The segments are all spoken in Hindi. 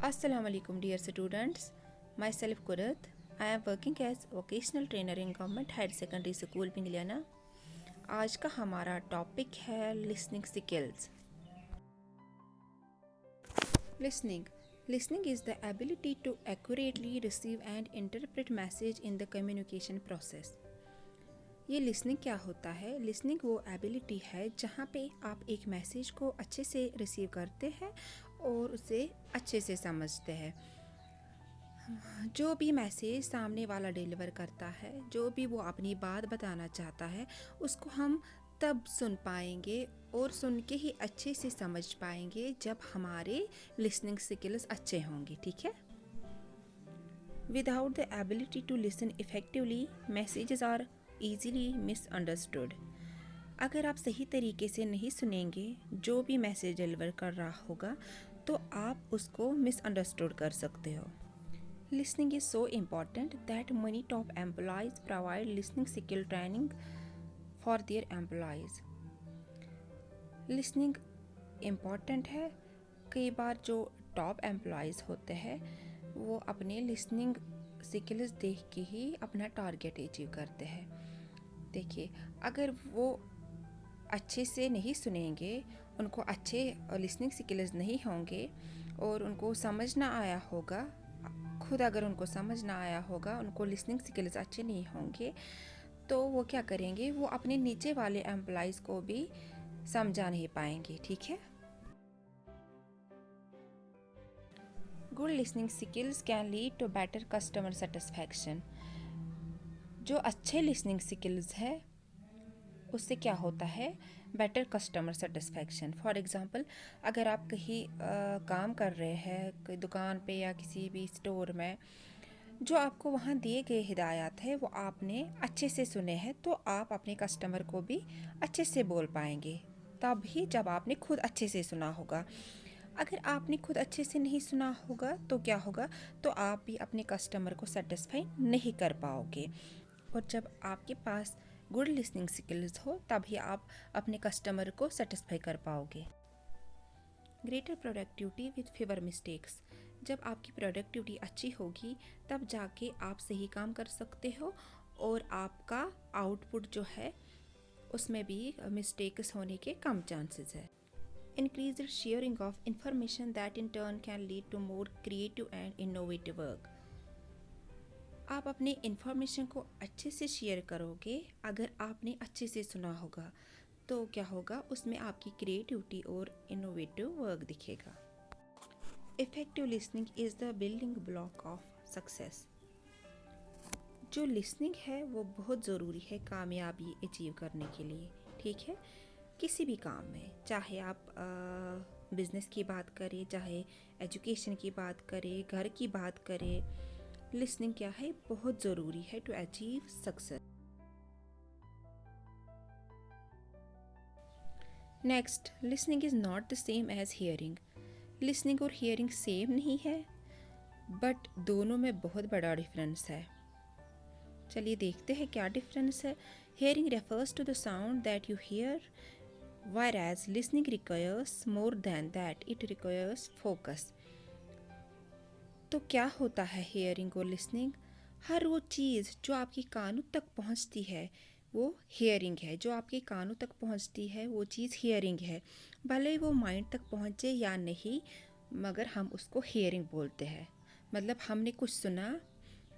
Assalamu alaikum dear students. Myself Kurat. I am working as vocational trainer in Government Higher Secondary School पिंगलियाना। आज का हमारा टॉपिक है listening skills. Listening is the ability to accurately receive and interpret message in the communication process. ये लिसनिंग क्या होता है? लिसनिंग वो एबिलिटी है जहाँ पे आप एक मैसेज को अच्छे से रिसीव करते हैं और उसे अच्छे से समझते हैं। जो भी मैसेज सामने वाला डिलीवर करता है, जो भी वो अपनी बात बताना चाहता है, उसको हम तब सुन पाएंगे और सुन के ही अच्छे से समझ पाएंगे जब हमारे लिसनिंग स्किल्स अच्छे होंगे। ठीक है। Without the ability to listen effectively, messages are easily misunderstood. अगर आप सही तरीके से नहीं सुनेंगे जो भी मैसेज डिलीवर कर रहा होगा तो आप उसको मिसअंडरस्टूड कर सकते हो। Listening is so important that many top employees provide listening skill training for their employees. Listening important है। कई बार जो टॉप एम्प्लॉयज़ होते हैं वो अपने लिसनिंग स्किल्स देख के ही अपना टारगेट अचीव करते हैं। देखिए, अगर वो अच्छे से नहीं सुनेंगे, उनको अच्छे लिसनिंग स्किल्स नहीं होंगे और उनको समझ ना आया होगा, खुद अगर उनको समझ ना आया होगा, उनको लिसनिंग स्किल्स अच्छे नहीं होंगे, तो वो क्या करेंगे, वो अपने नीचे वाले एम्प्लॉयज़ को भी समझा नहीं पाएंगे। ठीक है। Good listening skills can lead to better customer satisfaction. जो अच्छे लिसनिंग स्किल्स है उससे क्या होता है, better customer satisfaction. For example, अगर आप कहीं काम कर रहे हैं, कोई दुकान पे या किसी भी स्टोर में, जो आपको वहाँ दिए गए हिदायत है वो आपने अच्छे से सुने हैं, तो आप अपने कस्टमर को भी अच्छे से बोल पाएंगे तब ही जब आपने खुद अच्छे से सुना होगा। अगर आपने खुद अच्छे से नहीं सुना होगा तो क्या होगा, तो आप भी अपने कस्टमर को सेटिस्फाई नहीं कर पाओगे। और जब आपके पास गुड लिसनिंग स्किल्स हो तभी आप अपने कस्टमर को सेटिस्फाई कर पाओगे। Greater productivity with favour mistakes. जब आपकी प्रोडक्टिविटी अच्छी होगी तब जाके आप सही काम कर सकते हो और आपका आउटपुट जो है उसमें भी मिस्टेक्स होने के कम चांसेस है। Increased sharing of information that in turn can lead to more creative and innovative work. आप अपने इंफॉर्मेशन को अच्छे से शेयर करोगे अगर आपने अच्छे से सुना होगा, तो क्या होगा, उसमें आपकी क्रिएटिविटी और इनोवेटिव वर्क दिखेगा। Effective listening is the building block of success. जो लिसनिंग है वो बहुत ज़रूरी है कामयाबी अचीव करने के लिए। ठीक है। किसी भी काम में, चाहे आप बिज़नेस की बात करें, चाहे एजुकेशन की बात करें, घर की बात करें, लिसनिंग क्या है, बहुत ज़रूरी है to achieve success. Next, listening is not the same as hearing. Listening और हियरिंग सेम नहीं है, बट दोनों में बहुत बड़ा डिफरेंस है। चलिए देखते हैं क्या डिफरेंस है। Hearing refers to the sound that you hear, whereas listening requires more than that, it requires focus. तो क्या होता है हियरिंग और लिसनिंग? हर वो चीज़ जो आपके कानों तक पहुंचती है वो हियरिंग है। जो आपके कानों तक पहुंचती है वो चीज़ हियरिंग है, भले वो माइंड तक पहुंचे या नहीं, मगर हम उसको हियरिंग बोलते हैं। मतलब हमने कुछ सुना,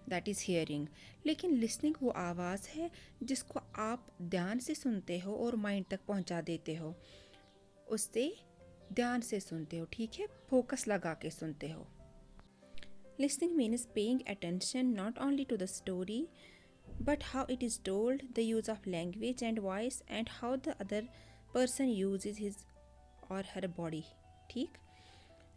दैट इज़ हियरिंग। लेकिन लिसनिंग वो आवाज़ है जिसको आप ध्यान से सुनते हो और माइंड तक पहुंचा देते हो, उससे ध्यान से सुनते हो। ठीक है, फोकस लगा के सुनते हो। Listening means paying attention not only to the story but how it is told, the use of language and voice and how the other person uses his or her body. ठीक।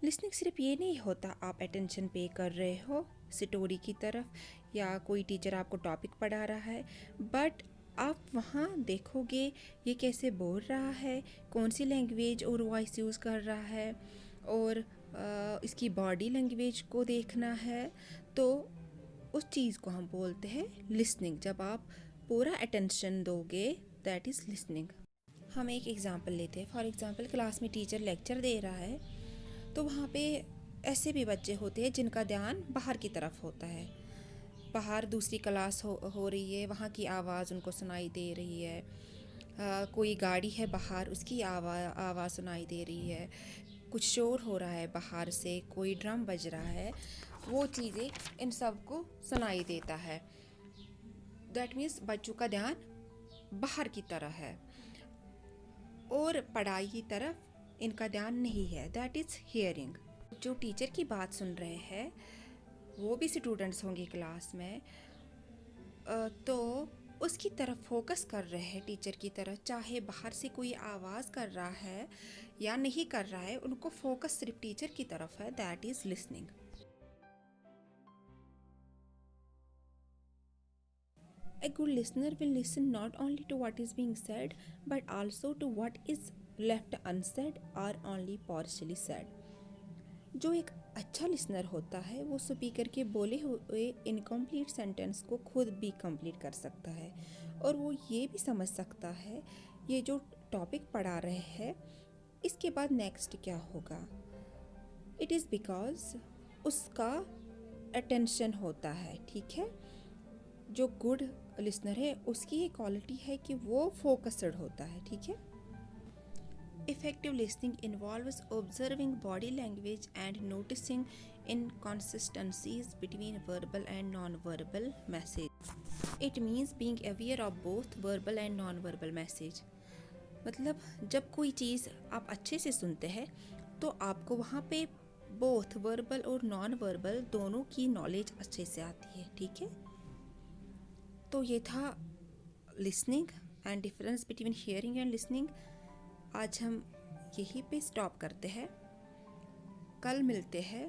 लिसनिंग सिर्फ ये नहीं होता आप अटेंशन पे कर रहे हो स्टोरी की तरफ या कोई टीचर आपको टॉपिक पढ़ा रहा है, बट आप वहाँ देखोगे ये कैसे बोल रहा है, कौन सी लैंग्वेज और वॉइस यूज़ कर रहा है, और इसकी बॉडी लैंग्वेज को देखना है। तो उस चीज़ को हम बोलते हैं लिसनिंग। जब आप पूरा अटेंशन दोगे, दैट इज़ लिसनिंग। हम एक एग्ज़ाम्पल लेते हैं। फॉर एग्ज़ाम्पल, क्लास में टीचर लेक्चर दे रहा है तो वहाँ पे ऐसे भी बच्चे होते हैं जिनका ध्यान बाहर की तरफ होता है, बाहर दूसरी क्लास हो रही है, वहाँ की आवाज़ उनको सुनाई दे रही है, कोई गाड़ी है बाहर उसकी आवाज़ सुनाई दे रही है, कुछ शोर हो रहा है बाहर से, कोई ड्रम बज रहा है, वो चीज़ें इन सब को सुनाई देता है। दैट मीन्स बच्चों का ध्यान बाहर की तरह है और पढ़ाई की तरफ इनका ध्यान नहीं है। That is hearing. जो टीचर की बात सुन रहे हैं वो भी स्टूडेंट्स होंगे क्लास में, तो उसकी तरफ फोकस कर रहे हैं टीचर की तरफ, चाहे बाहर से कोई आवाज़ कर रहा है या नहीं कर रहा है, उनको फोकस सिर्फ टीचर की तरफ है। That is listening. A good listener will listen not only to what is being said but also to what is left unsaid or only partially said. जो एक अच्छा लिसनर होता है वो स्पीकर के बोले हुए इनकम्प्लीट सेंटेंस को खुद भी कंप्लीट कर सकता है और वो ये भी समझ सकता है ये जो टॉपिक पढ़ा रहे हैं इसके बाद नेक्स्ट क्या होगा। इट इज़ बिकॉज उसका अटेंशन होता है। ठीक है, जो गुड लिसनर है उसकी ये क्वालिटी है कि वो फोकस्ड होता है। ठीक है। Effective listening involves observing body language and noticing inconsistencies between verbal and non-verbal message. It means being aware of both verbal and non-verbal message. मतलब जब कोई चीज़ आप अच्छे से सुनते हैं तो आपको वहाँ पे बोथ वर्बल और नॉन वर्बल दोनों की नॉलेज अच्छे से आती है। ठीक है, तो ये था listening and difference between hearing and listening. आज हम यहीं पे स्टॉप करते हैं, कल मिलते हैं,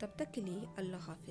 तब तक के लिए अल्लाह हाफिज़।